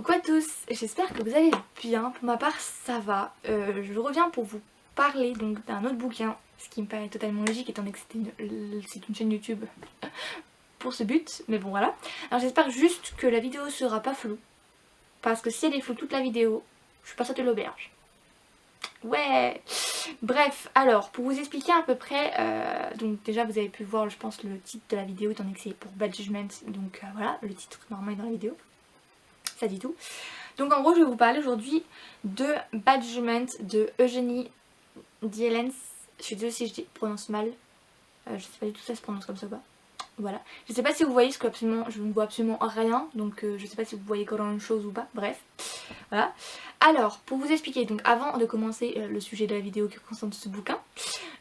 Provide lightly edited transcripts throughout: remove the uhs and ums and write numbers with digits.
Coucou à tous, j'espère que vous allez bien. Pour ma part ça va. Je reviens pour vous parler donc d'un autre bouquin, ce qui me paraît totalement logique étant donné que c'est une chaîne YouTube pour ce but, mais bon voilà. Alors j'espère juste que la vidéo sera pas floue, parce que si elle est floue toute la vidéo, je suis pas sortie de l'auberge. Ouais. Bref, alors pour vous expliquer à peu près, donc déjà vous avez pu voir je pense le titre de la vidéo étant donné que c'est pour Bad Judgment, donc voilà, le titre normalement est dans la vidéo. Ça dit tout. Donc en gros je vais vous parler aujourd'hui de Bad Judgment de Eugénie Dielens. Je suis désolée si je prononce mal, je sais pas du tout si ça se prononce comme ça ou pas. Voilà, je sais pas si vous voyez, parce que absolument, je ne vois absolument rien, donc je sais pas si vous voyez grand chose ou pas, bref. Voilà. Alors, pour vous expliquer, donc avant de commencer le sujet de la vidéo qui concerne ce bouquin,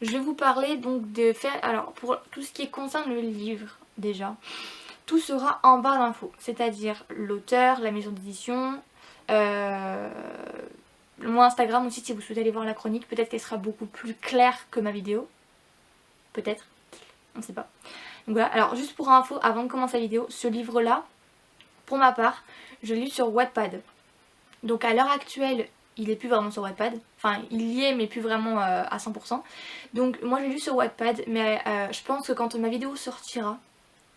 je vais vous parler donc de faire, alors pour tout ce qui concerne le livre déjà, tout sera en barre d'infos, c'est-à-dire l'auteur, la maison d'édition, mon Instagram aussi si vous souhaitez aller voir la chronique, peut-être qu'elle sera beaucoup plus claire que ma vidéo, peut-être, on ne sait pas. Donc voilà, alors juste pour info, avant de commencer la vidéo, ce livre-là, pour ma part, je l'ai lu sur Wattpad. Donc à l'heure actuelle, il est plus vraiment sur Wattpad, enfin il y est mais plus vraiment à 100%. Donc moi je l'ai lu sur Wattpad, mais je pense que quand ma vidéo sortira,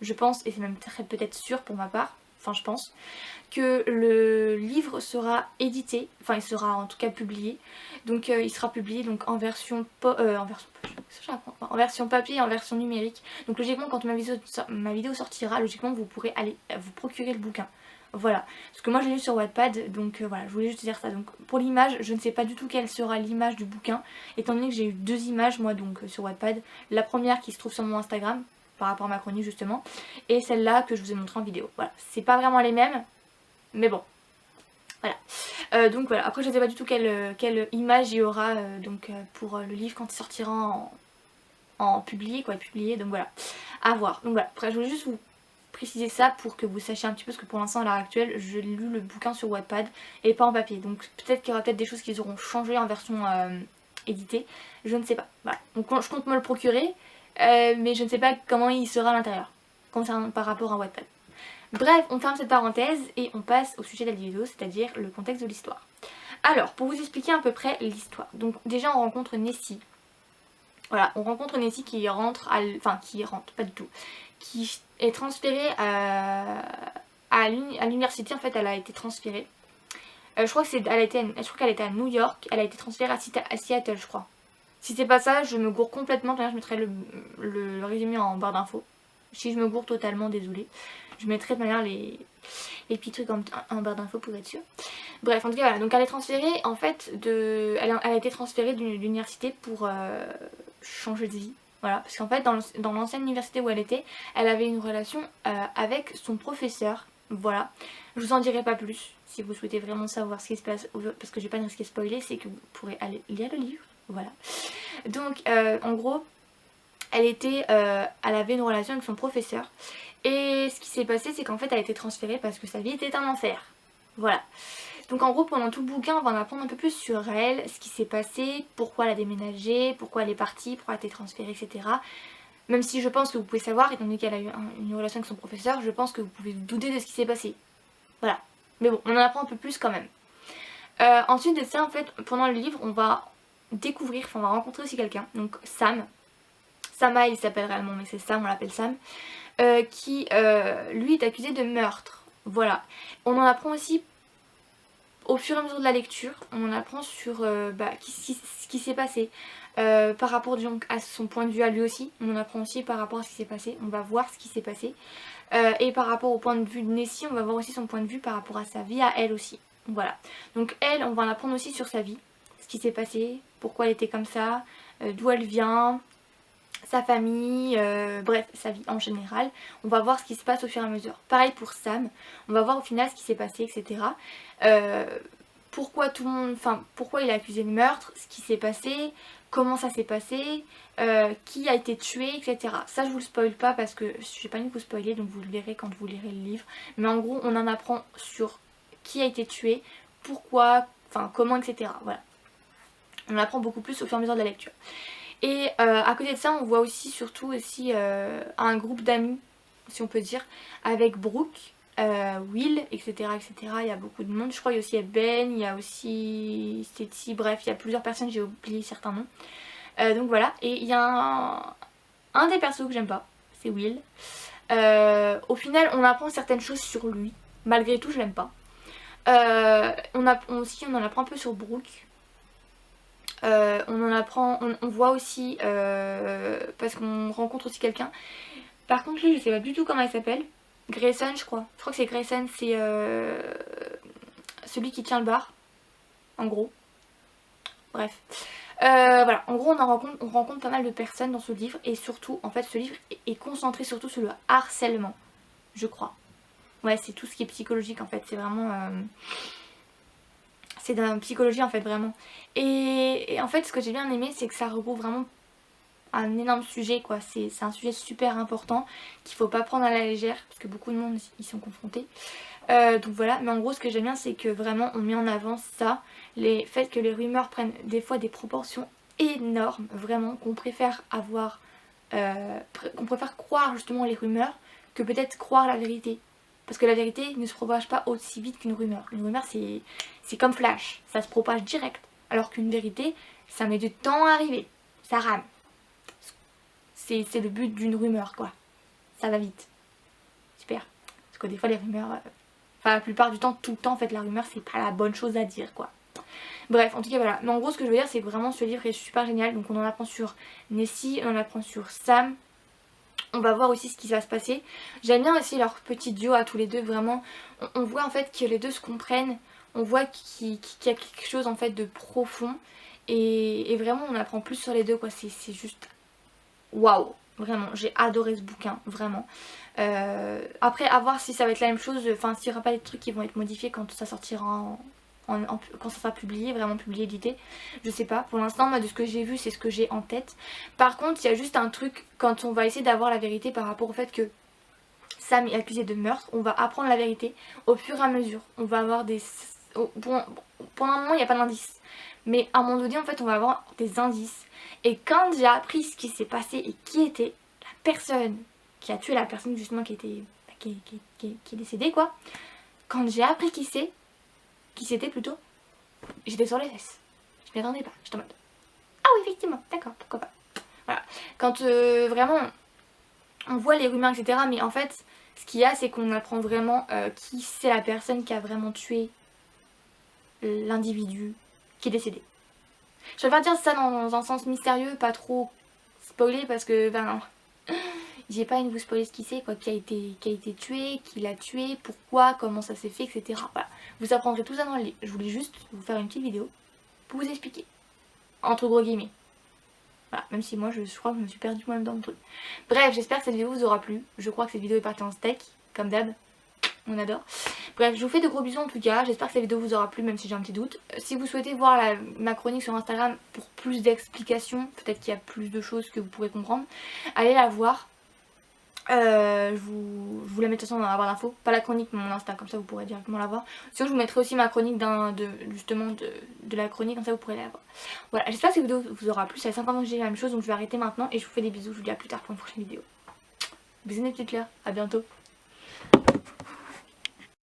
je pense, et c'est même peut-être sûr pour ma part, enfin je pense, que le livre sera édité, enfin il sera en tout cas publié, donc il sera publié donc en version en version papier et en version numérique. Donc logiquement quand ma vidéo sortira, logiquement vous pourrez aller vous procurer le bouquin. Voilà, parce que moi je l'ai lu sur Wattpad, donc voilà, je voulais juste dire ça. Donc pour l'image, je ne sais pas du tout quelle sera l'image du bouquin, étant donné que j'ai eu deux images moi donc sur Wattpad. La première qui se trouve sur mon Instagram, par rapport à ma chronique justement, et celle-là que je vous ai montré en vidéo. Voilà, c'est pas vraiment les mêmes, mais bon. Voilà. Donc voilà, après je ne sais pas du tout quelle image il y aura pour le livre quand il sortira en publié, quoi, publié, donc voilà, à voir. Donc voilà, après je voulais juste vous préciser ça pour que vous sachiez un petit peu, parce que pour l'instant à l'heure actuelle, je lu le bouquin sur Wattpad et pas en papier. Donc peut-être qu'il y aura peut-être des choses qui auront changé en version éditée, je ne sais pas. Voilà, donc je compte me le procurer, mais je ne sais pas comment il sera à l'intérieur, par rapport à Wattpad. Bref, on ferme cette parenthèse et on passe au sujet de la vidéo, c'est-à-dire le contexte de l'histoire. Alors, pour vous expliquer à peu près l'histoire. Donc déjà on rencontre Nessie. Voilà, on rencontre Nessie qui rentre, pas du tout, qui est transférée à l'université. En fait elle a été transférée. Je crois qu'elle était à New York, elle a été transférée à Seattle je crois. Si c'est pas ça, je me gourre complètement, je mettrai le résumé en barre d'infos. Si je me gourre totalement, désolée. Je mettrai de manière les petits trucs en barre d'infos pour être sûre. Bref, en tout cas voilà, donc elle est transférée en fait elle a été transférée d'une université pour changer de vie. Voilà, parce qu'en fait dans l'ancienne université où elle était, elle avait une relation avec son professeur. Voilà, je vous en dirai pas plus. Si vous souhaitez vraiment savoir ce qui se passe, parce que j'ai pas de risquer de spoiler, c'est que vous pourrez aller lire le livre. Voilà. Donc en gros, elle avait une relation avec son professeur. Et ce qui s'est passé, c'est qu'en fait elle a été transférée parce que sa vie était un enfer. Voilà. Donc en gros pendant tout le bouquin on va en apprendre un peu plus sur elle, ce qui s'est passé, pourquoi elle a déménagé, pourquoi elle est partie, pourquoi elle a été transférée, etc. Même si je pense que vous pouvez savoir, étant donné qu'elle a eu une relation avec son professeur, je pense que vous pouvez vous douter de ce qui s'est passé. Voilà. Mais bon, on en apprend un peu plus quand même. Ensuite de ça, en fait, pendant le livre, on va découvrir, on va rencontrer aussi quelqu'un, donc Sam. Sama il s'appelle réellement, mais c'est Sam, on l'appelle Sam. Qui lui est accusé de meurtre. Voilà. On en apprend aussi au fur et à mesure de la lecture, on en apprend sur ce qui s'est passé. Par rapport donc, à son point de vue à lui aussi, on en apprend aussi par rapport à ce qui s'est passé, on va voir ce qui s'est passé. Et par rapport au point de vue de Nessie, on va voir aussi son point de vue par rapport à sa vie à elle aussi. Voilà. Donc elle, on va en apprendre aussi sur sa vie, ce qui s'est passé, pourquoi elle était comme ça, d'où elle vient, sa famille, bref, sa vie en général. On va voir ce qui se passe au fur et à mesure. Pareil pour Sam, on va voir au final ce qui s'est passé, etc. Pourquoi pourquoi il est accusé de meurtre, ce qui s'est passé, comment ça s'est passé, qui a été tué, etc. Ça je vous le spoil pas parce que je n'ai pas envie de vous spoiler, donc vous le verrez quand vous lirez le livre. Mais en gros on en apprend sur qui a été tué, pourquoi, comment, etc. Voilà. On en apprend beaucoup plus au fur et à mesure de la lecture. Et à côté de ça, on voit aussi surtout un groupe d'amis, si on peut dire, avec Brooke. Will, etc., etc. Il y a beaucoup de monde. Je crois qu'il y a aussi Ben, il y a aussi Stetty, bref, il y a plusieurs personnes, j'ai oublié certains noms. Donc voilà, et il y a un des persos que j'aime pas, c'est Will. Au final, on apprend certaines choses sur lui. Malgré tout, je l'aime pas. On en apprend un peu sur Brooke. On voit aussi, parce qu'on rencontre aussi quelqu'un. Par contre, lui, je sais pas du tout comment il s'appelle. Grayson, je crois. Je crois que c'est Grayson, c'est celui qui tient le bar. En gros. Bref. Voilà, en gros on rencontre pas mal de personnes dans ce livre et surtout, en fait, ce livre est concentré surtout sur le harcèlement, je crois. Ouais, c'est tout ce qui est psychologique en fait, c'est vraiment... c'est de la psychologie en fait, vraiment. Et en fait, ce que j'ai bien aimé, c'est que ça regroupe vraiment un énorme sujet quoi, c'est un sujet super important qu'il faut pas prendre à la légère parce que beaucoup de monde y sont confrontés. Donc voilà, mais en gros ce que j'aime bien c'est que vraiment on met en avant ça, les faits que les rumeurs prennent des fois des proportions énormes, vraiment, qu'on préfère avoir, qu'on préfère croire justement les rumeurs que peut-être croire la vérité. Parce que la vérité ne se propage pas aussi vite qu'une rumeur. Une rumeur c'est comme flash, ça se propage direct. Alors qu'une vérité, ça met du temps à arriver, ça rame. C'est le but d'une rumeur quoi, ça va vite. Super. Parce que des fois les rumeurs... Enfin la plupart du temps, tout le temps en fait la rumeur c'est pas la bonne chose à dire quoi. Bref, en tout cas voilà. Mais en gros ce que je veux dire c'est que vraiment ce livre est super génial. Donc on en apprend sur Nessie, on en apprend sur Sam. On va voir aussi ce qui va se passer. J'aime bien aussi leur petit duo à tous les deux, vraiment. On voit en fait que les deux se comprennent. On voit qu'il y a quelque chose en fait de profond. Et vraiment on apprend plus sur les deux quoi. C'est juste waouh. Vraiment, j'ai adoré ce bouquin, vraiment. Après, à voir si ça va être la même chose, enfin s'il n'y aura pas des trucs qui vont être modifiés quand ça sortira quand ça sera publié, vraiment publié, édité. Je sais pas, pour l'instant, moi de ce que j'ai vu, c'est ce que j'ai en tête. Par contre, il y a juste un truc, quand on va essayer d'avoir la vérité par rapport au fait que Sam est accusé de meurtre, on va apprendre la vérité au fur et à mesure. On va avoir des... Pendant un moment, il n'y a pas d'indice. Mais à un moment donné, en fait, on va avoir des indices. Et quand j'ai appris ce qui s'est passé et qui était la personne qui a tué la personne justement qui est décédée quoi, quand j'ai appris qui c'était plutôt, j'étais sur les fesses. Je m'y attendais pas. J'étais en mode ah oui effectivement, d'accord, pourquoi pas. Voilà. Quand vraiment on voit les rumeurs etc. Mais en fait ce qu'il y a c'est qu'on apprend vraiment qui c'est la personne qui a vraiment tué l'individu qui est décédé. Je préfère dire ça dans un sens mystérieux, pas trop spoiler parce que ben j'ai pas envie de vous spoiler ce qui c'est quoi, qui a été tué, qui l'a tué, pourquoi, comment ça s'est fait, etc. Voilà. Vous apprendrez tout ça dans le livre. Je voulais juste vous faire une petite vidéo pour vous expliquer. Entre gros guillemets. Voilà, même si moi je crois que je me suis perdue moi-même dans le truc. Bref, j'espère que cette vidéo vous aura plu. Je crois que cette vidéo est partie en steak, comme d'hab. On adore. Bref, je vous fais de gros bisous en tout cas. J'espère que cette vidéo vous aura plu, même si j'ai un petit doute. Si vous souhaitez voir ma chronique sur Instagram pour plus d'explications, peut-être qu'il y a plus de choses que vous pourrez comprendre, allez la voir. Je vous la mettrai dans la barre d'infos, pas la chronique mais mon Insta, comme ça vous pourrez directement la voir. Sinon je vous mettrai aussi ma chronique de la chronique, comme ça vous pourrez la voir. Voilà, j'espère que cette vidéo vous aura plu, ça fait 50 ans que j'ai la même chose donc je vais arrêter maintenant et je vous fais des bisous, je vous dis à plus tard pour une prochaine vidéo. Bisous mes petites fleurs, à bientôt.